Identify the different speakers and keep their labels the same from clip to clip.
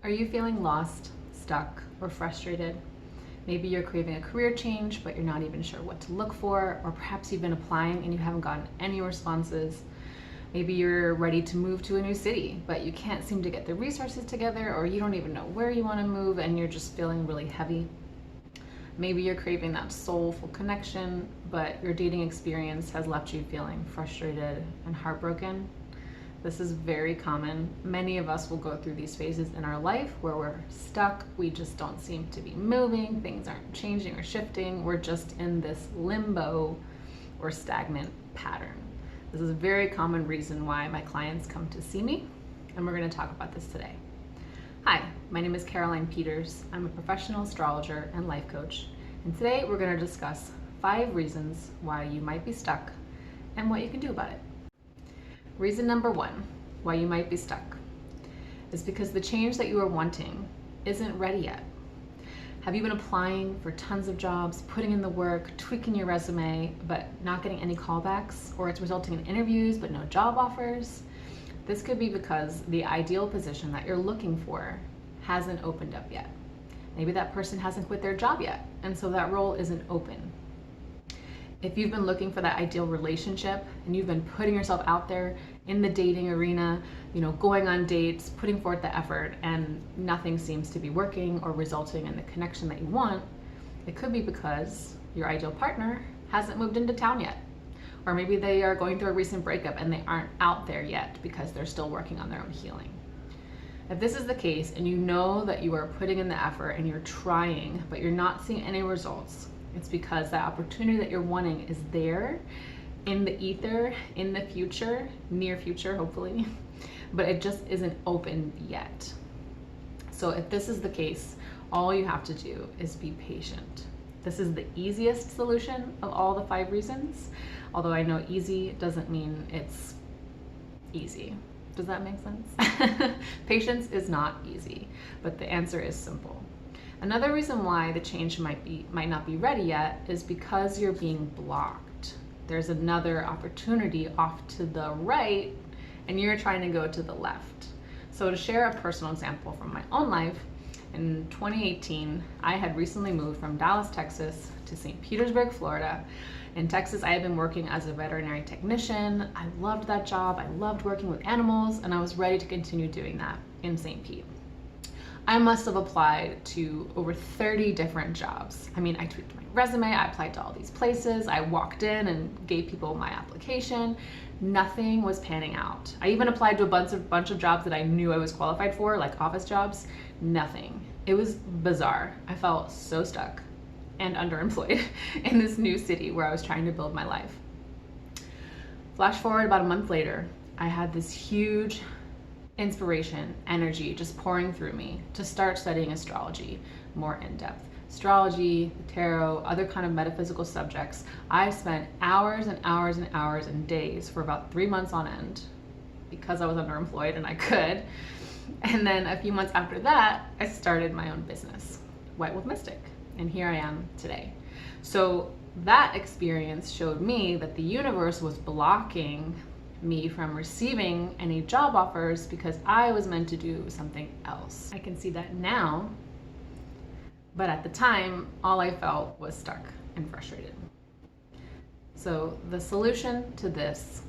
Speaker 1: Are you feeling lost, stuck, or frustrated? Maybe you're craving a career change, but you're not even sure what to look for, or perhaps you've been applying and you haven't gotten any responses. Maybe you're ready to move to a new city, but you can't seem to get the resources together, or you don't even know where you want to move and you're just feeling really heavy. Maybe you're craving that soulful connection, but your dating experience has left you feeling frustrated and heartbroken. This is very common. Many of us will go through these phases in our life where we're stuck, we just don't seem to be moving, things aren't changing or shifting, we're just in this limbo or stagnant pattern. This is a very common reason why my clients come to see me, and we're going to talk about this today. Hi, my name is Caroline Peters. I'm a professional astrologer and life coach, and today we're going to discuss 5 reasons why you might be stuck and what you can do about it. Reason number 1 why you might be stuck is because the change that you are wanting isn't ready yet. Have you been applying for tons of jobs, putting in the work, tweaking your resume, but not getting any callbacks, or it's resulting in interviews but no job offers? This could be because the ideal position that you're looking for hasn't opened up yet. Maybe that person hasn't quit their job yet, and so that role isn't open. If you've been looking for that ideal relationship and you've been putting yourself out there in the dating arena, going on dates, putting forth the effort, and nothing seems to be working or resulting in the connection that you want, it could be because your ideal partner hasn't moved into town yet. Or maybe they are going through a recent breakup and they aren't out there yet because they're still working on their own healing. If this is the case and you know that you are putting in the effort and you're trying, but you're not seeing any results, it's because that opportunity that you're wanting is there in the ether, in the future, near future, hopefully, but it just isn't open yet. So if this is the case, all you have to do is be patient. This is the easiest solution of all the 5 reasons, although I know easy doesn't mean it's easy. Does that make sense? Patience is not easy, but the answer is simple. Another reason why the change might not be ready yet is because you're being blocked. There's another opportunity off to the right and you're trying to go to the left. So to share a personal example from my own life, in 2018, I had recently moved from Dallas, Texas to St. Petersburg, Florida. In Texas, I had been working as a veterinary technician. I loved that job. I loved working with animals, and I was ready to continue doing that in St. Pete. I must have applied to over 30 different jobs. I tweaked my resume, I applied to all these places, I walked in and gave people my application. Nothing was panning out. I even applied to a bunch of jobs that I knew I was qualified for, like office jobs. Nothing. It was bizarre. I felt so stuck and underemployed in this new city where I was trying to build my life. Flash forward about a month later, I had this huge inspiration, energy just pouring through me to start studying astrology more in depth. Astrology, tarot, other kind of metaphysical subjects. I spent hours and hours and hours and days for about 3 months on end because I was underemployed and I could. And then a few months after that, I started my own business, White Wolf Mystic, and here I am today. So that experience showed me that the universe was blocking me from receiving any job offers because I was meant to do something else. I can see that now, but at the time, all I felt was stuck and frustrated. So the solution to this,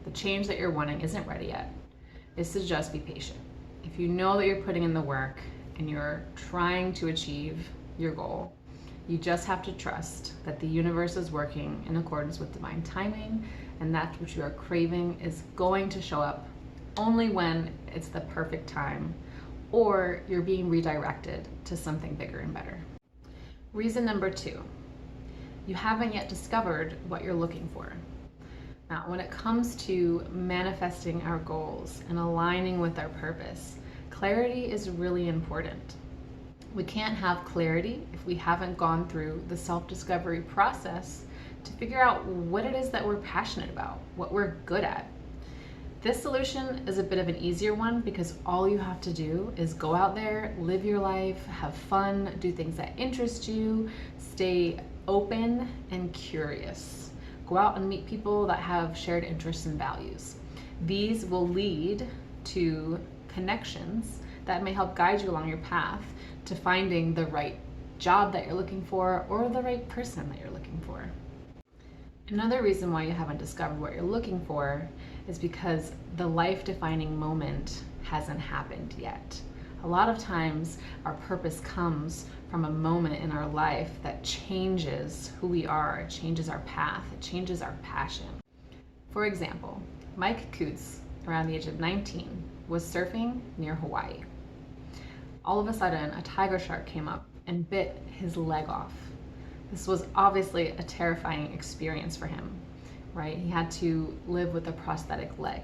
Speaker 1: the change that you're wanting isn't ready yet, is to just be patient. If you know that you're putting in the work and you're trying to achieve your goal, you just have to trust that the universe is working in accordance with divine timing, and that which you are craving is going to show up only when it's the perfect time, or you're being redirected to something bigger and better. Reason number 2, you haven't yet discovered what you're looking for. Now, when it comes to manifesting our goals and aligning with our purpose, clarity is really important. We can't have clarity if we haven't gone through the self-discovery process to figure out what it is that we're passionate about, what we're good at. This solution is a bit of an easier one because all you have to do is go out there, live your life, have fun, do things that interest you, stay open and curious. Go out and meet people that have shared interests and values. These will lead to connections that may help guide you along your path to finding the right job that you're looking for or the right person that you're looking for. Another reason why you haven't discovered what you're looking for is because the life-defining moment hasn't happened yet. A lot of times our purpose comes from a moment in our life that changes who we are, it changes our path, it changes our passion. For example, Mike Coots, around the age of 19, was surfing near Hawaii. All of a sudden, a tiger shark came up and bit his leg off. This was obviously a terrifying experience for him, right? He had to live with a prosthetic leg.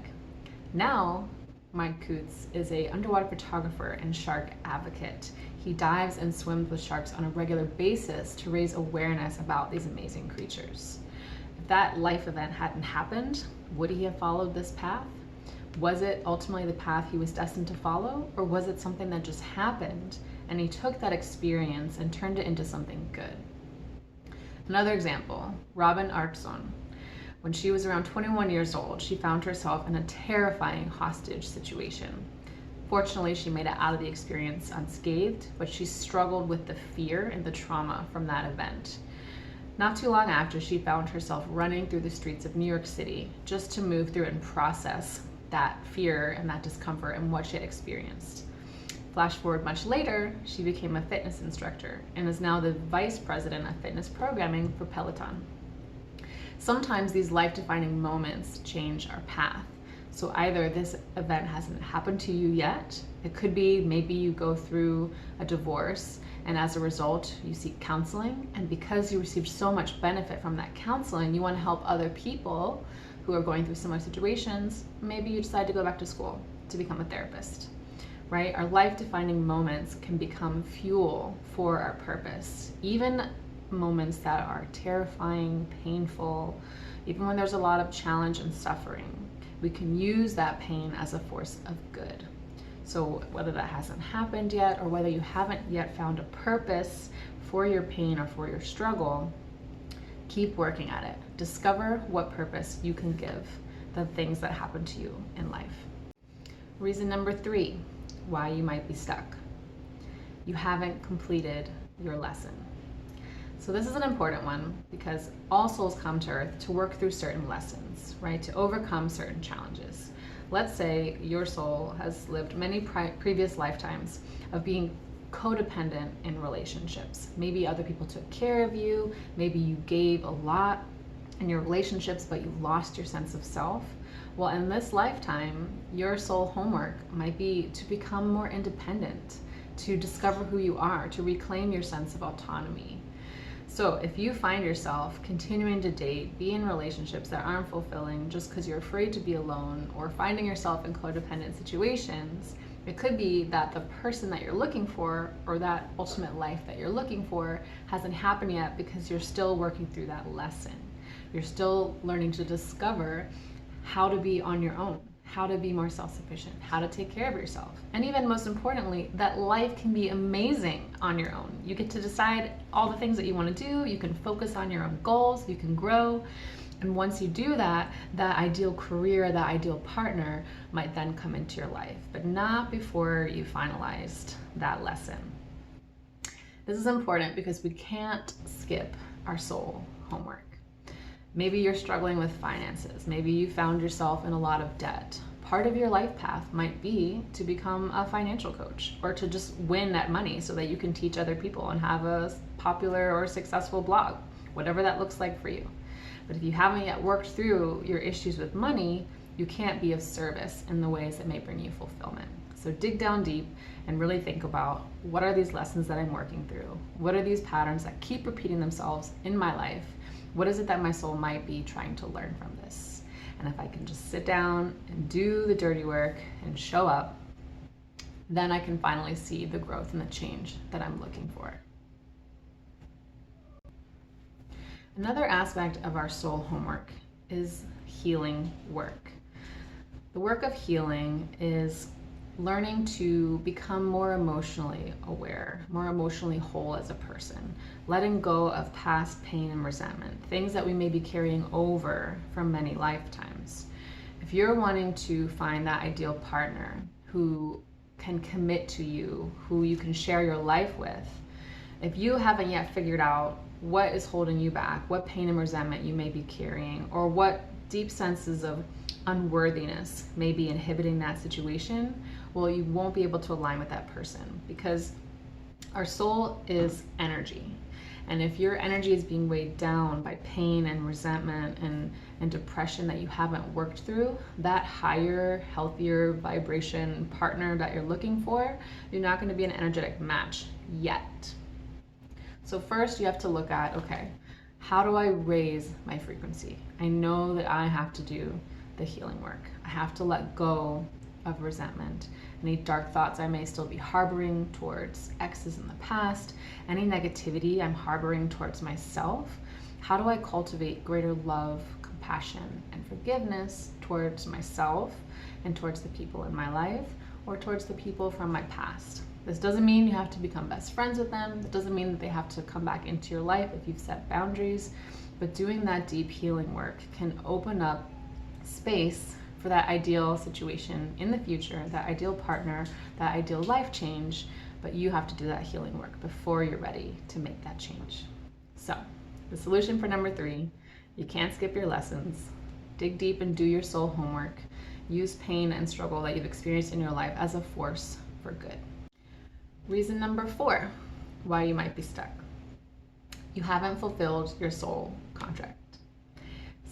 Speaker 1: Now, Mike Coots is an underwater photographer and shark advocate. He dives and swims with sharks on a regular basis to raise awareness about these amazing creatures. If that life event hadn't happened, would he have followed this path? Was it ultimately the path he was destined to follow, or was it something that just happened and he took that experience and turned it into something good? Another example, Robin Arpson. When she was around 21 years old, she found herself in a terrifying hostage situation. Fortunately, she made it out of the experience unscathed, but she struggled with the fear and the trauma from that event. Not too long after, she found herself running through the streets of New York City just to move through and process that fear and that discomfort and what she had experienced. Flash forward much later, she became a fitness instructor and is now the vice president of fitness programming for Peloton. Sometimes these life-defining moments change our path. So either this event hasn't happened to you yet, it could be maybe you go through a divorce and as a result you seek counseling, and because you received so much benefit from that counseling, you want to help other people who are going through similar situations. Maybe you decide to go back to school to become a therapist. Right? Our life-defining moments can become fuel for our purpose. Even moments that are terrifying, painful, even when there's a lot of challenge and suffering, we can use that pain as a force of good. So whether that hasn't happened yet or whether you haven't yet found a purpose for your pain or for your struggle, keep working at it. Discover what purpose you can give the things that happen to you in life. Reason number 3, why you might be stuck. You haven't completed your lesson. So this is an important one because all souls come to Earth to work through certain lessons, right? To overcome certain challenges. Let's say your soul has lived many previous lifetimes of being codependent in relationships. Maybe other people took care of you, maybe you gave a lot in your relationships, but you lost your sense of self. Well, in this lifetime, your soul homework might be to become more independent, to discover who you are, to reclaim your sense of autonomy. So if you find yourself continuing to date, be in relationships that aren't fulfilling just because you're afraid to be alone, or finding yourself in codependent situations, it could be that the person that you're looking for or that ultimate life that you're looking for hasn't happened yet because you're still working through that lesson. You're still learning to discover how to be on your own, how to be more self-sufficient, how to take care of yourself. And even most importantly, that life can be amazing on your own. You get to decide all the things that you want to do, you can focus on your own goals, you can grow. And once you do that, that ideal career, that ideal partner might then come into your life, but not before you finalized that lesson. This is important because we can't skip our soul homework. Maybe you're struggling with finances. Maybe you found yourself in a lot of debt. Part of your life path might be to become a financial coach or to just win that money so that you can teach other people and have a popular or successful blog, whatever that looks like for you. But if you haven't yet worked through your issues with money, you can't be of service in the ways that may bring you fulfillment. So dig down deep and really think about, what are these lessons that I'm working through? What are these patterns that keep repeating themselves in my life? What is it that my soul might be trying to learn from this? And if I can just sit down and do the dirty work and show up, then I can finally see the growth and the change that I'm looking for. Another aspect of our soul homework is healing work. The work of healing is learning to become more emotionally aware, more emotionally whole as a person, letting go of past pain and resentment, things that we may be carrying over from many lifetimes. If you're wanting to find that ideal partner who can commit to you, who you can share your life with, if you haven't yet figured out what is holding you back, what pain and resentment you may be carrying, or what deep senses of unworthiness may be inhibiting that situation, well, you won't be able to align with that person, because our soul is energy. And if your energy is being weighed down by pain and resentment and depression that you haven't worked through, that higher, healthier vibration partner that you're looking for, you're not going to be an energetic match yet. So first you have to look at, okay, how do I raise my frequency? I know that I have to do the healing work. I have to let go of resentment, any dark thoughts I may still be harboring towards exes in the past, any negativity I'm harboring towards myself. How do I cultivate greater love, compassion, and forgiveness towards myself and towards the people in my life, or towards the people from my past? This doesn't mean you have to become best friends with them. It doesn't mean that they have to come back into your life if you've set boundaries, but doing that deep healing work can open up space for that ideal situation in the future, that ideal partner, that ideal life change, but you have to do that healing work before you're ready to make that change. So the solution for number 3, you can't skip your lessons. Dig deep and do your soul homework. Use pain and struggle that you've experienced in your life as a force for good. Reason number 4, why you might be stuck. You haven't fulfilled your soul contract.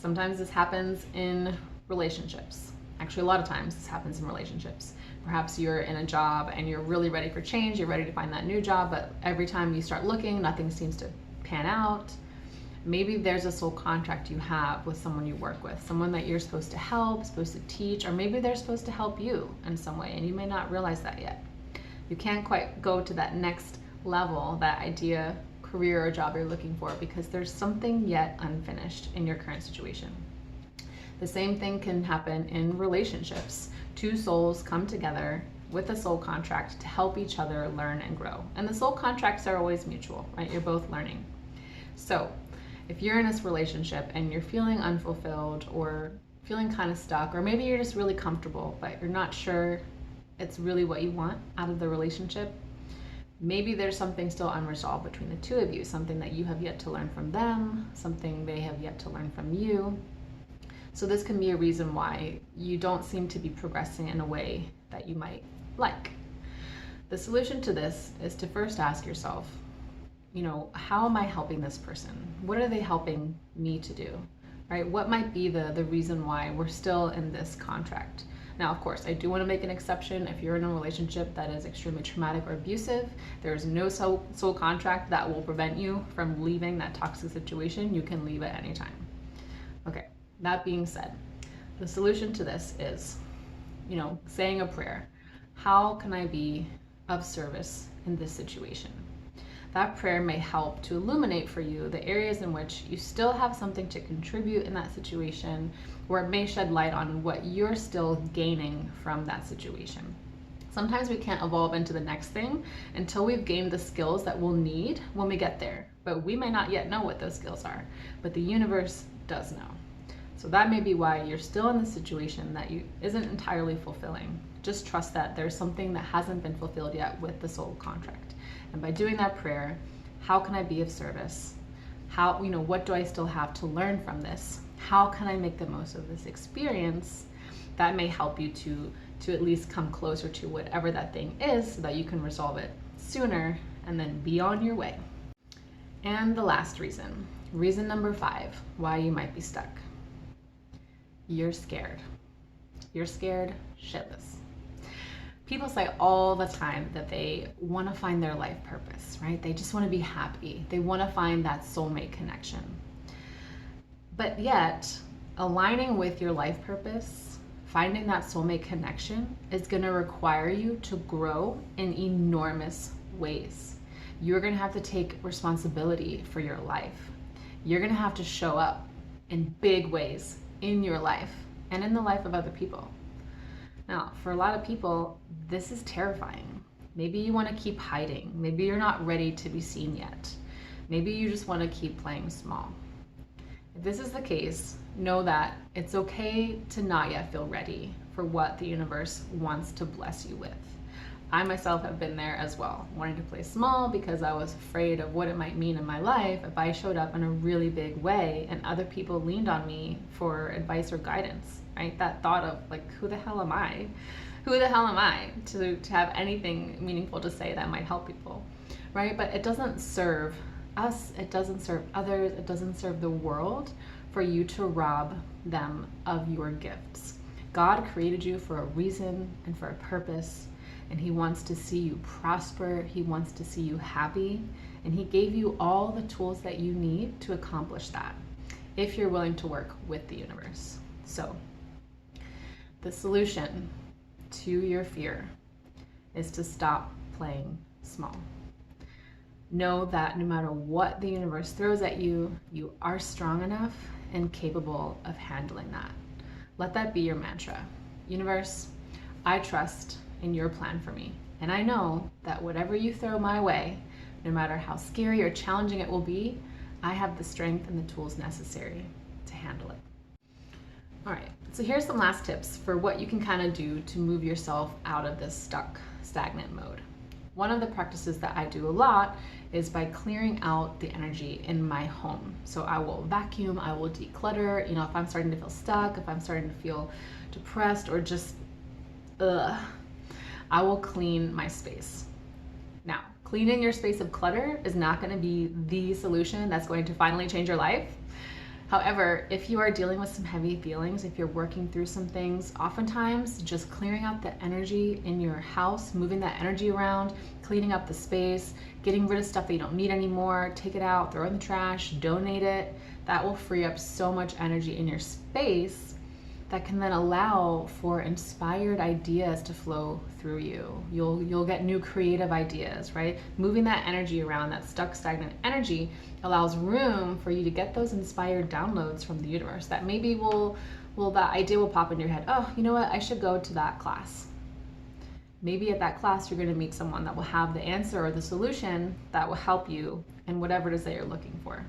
Speaker 1: Sometimes this happens in relationships. Actually, a lot of times this happens in relationships. Perhaps you're in a job and you're really ready for change, you're ready to find that new job, but every time you start looking, nothing seems to pan out. Maybe there's a soul contract you have with someone you work with, someone that you're supposed to help, supposed to teach, or maybe they're supposed to help you in some way, and you may not realize that yet. You can't quite go to that next level, that idea, career or job you're looking for, because there's something yet unfinished in your current situation. The same thing can happen in relationships. 2 souls come together with a soul contract to help each other learn and grow. And the soul contracts are always mutual, right? You're both learning. So if you're in this relationship and you're feeling unfulfilled or feeling kind of stuck, or maybe you're just really comfortable, but you're not sure it's really what you want out of the relationship, maybe there's something still unresolved between the 2 of you, something that you have yet to learn from them, something they have yet to learn from you. So this can be a reason why you don't seem to be progressing in a way that you might like. The solution to this is to first ask yourself, how am I helping this person? What are they helping me to do, right? What might be the reason why we're still in this contract? Now, of course, I do want to make an exception. If you're in a relationship that is extremely traumatic or abusive, there is no soul contract that will prevent you from leaving that toxic situation. You can leave at any time. Okay. That being said, the solution to this is, saying a prayer. How can I be of service in this situation? That prayer may help to illuminate for you the areas in which you still have something to contribute in that situation, or it may shed light on what you're still gaining from that situation. Sometimes we can't evolve into the next thing until we've gained the skills that we'll need when we get there, but we may not yet know what those skills are, but the universe does know. So that may be why you're still in the situation that isn't entirely fulfilling. Just trust that there's something that hasn't been fulfilled yet with the soul contract. And by doing that prayer, how can I be of service? What do I still have to learn from this? How can I make the most of this experience? That may help you to at least come closer to whatever that thing is, so that you can resolve it sooner and then be on your way. And the last reason number 5, why you might be stuck. You're scared. You're scared shitless. People say all the time that they want to find their life purpose, right? They just want to be happy. They want to find that soulmate connection. But yet, aligning with your life purpose, finding that soulmate connection is going to require you to grow in enormous ways. You're going to have to take responsibility for your life. You're going to have to show up in big ways in your life and in the life of other people. Now, for a lot of people, this is terrifying. Maybe you want to keep hiding. Maybe you're not ready to be seen yet. Maybe you just want to keep playing small. If this is the case, know that it's okay to not yet feel ready for what the universe wants to bless you with. I myself have been there as well, wanting to play small because I was afraid of what it might mean in my life if I showed up in a really big way and other people leaned on me for advice or guidance, right? That thought of like, who the hell am I? Who the hell am I to have anything meaningful to say that might help people, right? But it doesn't serve us, it doesn't serve others, it doesn't serve the world for you to rob them of your gifts. God created you for a reason and for a purpose, and He wants to see you prosper. He wants to see you happy, and He gave you all the tools that you need to accomplish that if you're willing to work with the universe. So the solution to your fear is to stop playing small. Know that no matter what the universe throws at you, you are strong enough and capable of handling that. Let that be your mantra. Universe, I trust in your plan for me. And I know that whatever you throw my way, no matter how scary or challenging it will be, I have the strength and the tools necessary to handle it. All right, so here's some last tips for what you can kind of do to move yourself out of this stuck, stagnant mode. One of the practices that I do a lot is by clearing out the energy in my home. So I will vacuum, I will declutter. You know, if I'm starting to feel stuck, if I'm starting to feel depressed or just I will clean my space. Now, cleaning your space of clutter is not going to be the solution that's going to finally change your life. However, if you are dealing with some heavy feelings, if you're working through some things, oftentimes just clearing out the energy in your house, moving that energy around, cleaning up the space, getting rid of stuff that you don't need anymore, take it out, throw it in the trash, donate it, that will free up so much energy in your space that can then allow for inspired ideas to flow through you. You'll get new creative ideas, right? Moving that energy around, that stuck, stagnant energy, allows room for you to get those inspired downloads from the universe that maybe that idea will pop in your head. Oh, you know what? I should go to that class. Maybe at that class, you're going to meet someone that will have the answer or the solution that will help you in whatever it is that you're looking for.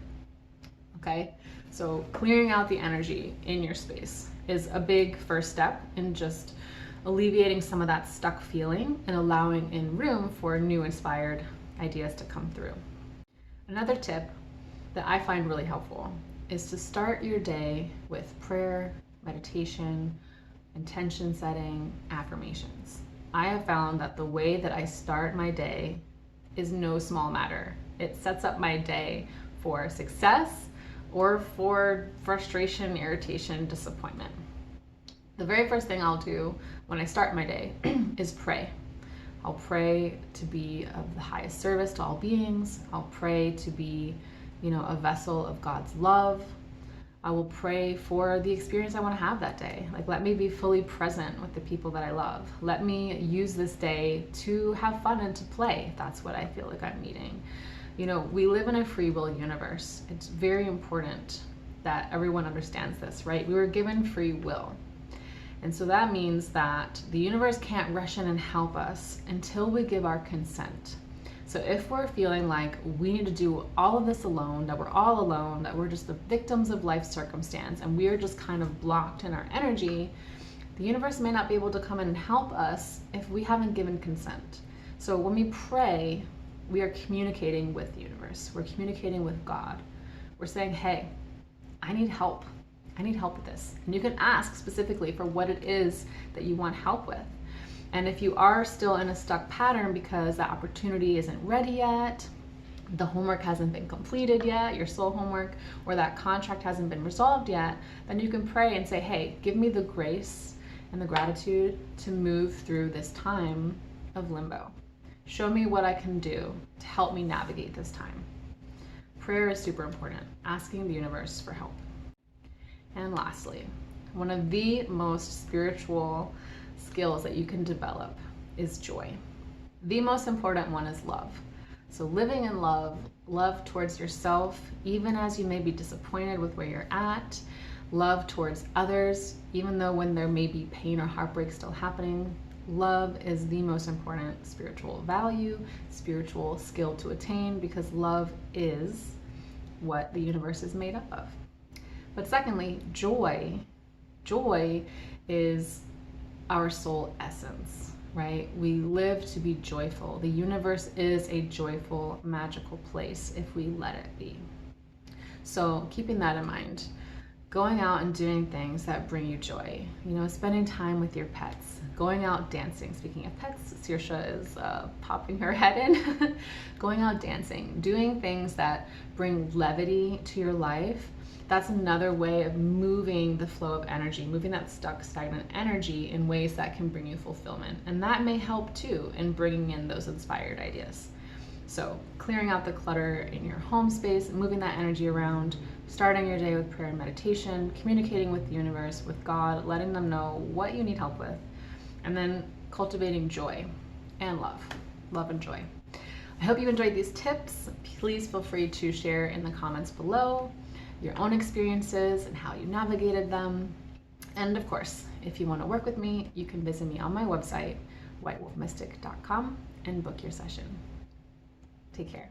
Speaker 1: Okay? So clearing out the energy in your space is a big first step in just alleviating some of that stuck feeling and allowing in room for new inspired ideas to come through. Another tip that I find really helpful is to start your day with prayer, meditation, intention setting, affirmations. I have found that the way that I start my day is no small matter. It sets up my day for success or for frustration, irritation, disappointment. The very first thing I'll do when I start my day is pray. I'll pray to be of the highest service to all beings. I'll pray to be, a vessel of God's love. I will pray for the experience I want to have that day. Like, let me be fully present with the people that I love. Let me use this day to have fun and to play, if that's what I feel like I'm needing. We live in a free will universe. It's very important that everyone understands this, right? We were given free will. And so that means that the universe can't rush in and help us until we give our consent. So if we're feeling like we need to do all of this alone, that we're all alone, that we're just the victims of life circumstance, and we're just kind of blocked in our energy, the universe may not be able to come in and help us if we haven't given consent. So when we pray, we are communicating with the universe. We're communicating with God. We're saying, hey, I need help. I need help with this. And you can ask specifically for what it is that you want help with. And if you are still in a stuck pattern because that opportunity isn't ready yet, the homework hasn't been completed yet, your soul homework, or that contract hasn't been resolved yet, then you can pray and say, hey, give me the grace and the gratitude to move through this time of limbo. Show me what I can do to help me navigate this time. Prayer is super important, asking the universe for help. And lastly, one of the most spiritual skills that you can develop is joy. The most important one is love. So living in love, love towards yourself, even as you may be disappointed with where you're at, love towards others, even though when there may be pain or heartbreak still happening. Love is the most important spiritual value, spiritual skill to attain, because love is what the universe is made up of. But secondly, joy. Joy is our soul essence. right? We live to be joyful. The universe is a joyful, magical place if we let it be. So keeping that in mind, going out and doing things that bring you joy, spending time with your pets, going out dancing. Speaking of pets, Saoirse is popping her head in. Going out dancing, doing things that bring levity to your life. That's another way of moving the flow of energy, moving that stuck, stagnant energy in ways that can bring you fulfillment. And that may help too in bringing in those inspired ideas. So clearing out the clutter in your home space, moving that energy around, starting your day with prayer and meditation, communicating with the universe, with God, letting them know what you need help with, and then cultivating joy and love and joy. I hope you enjoyed these tips. Please feel free to share in the comments below your own experiences and how you navigated them. And of course, if you want to work with me, you can visit me on my website, whitewolfmystic.com, and book your session. Take care.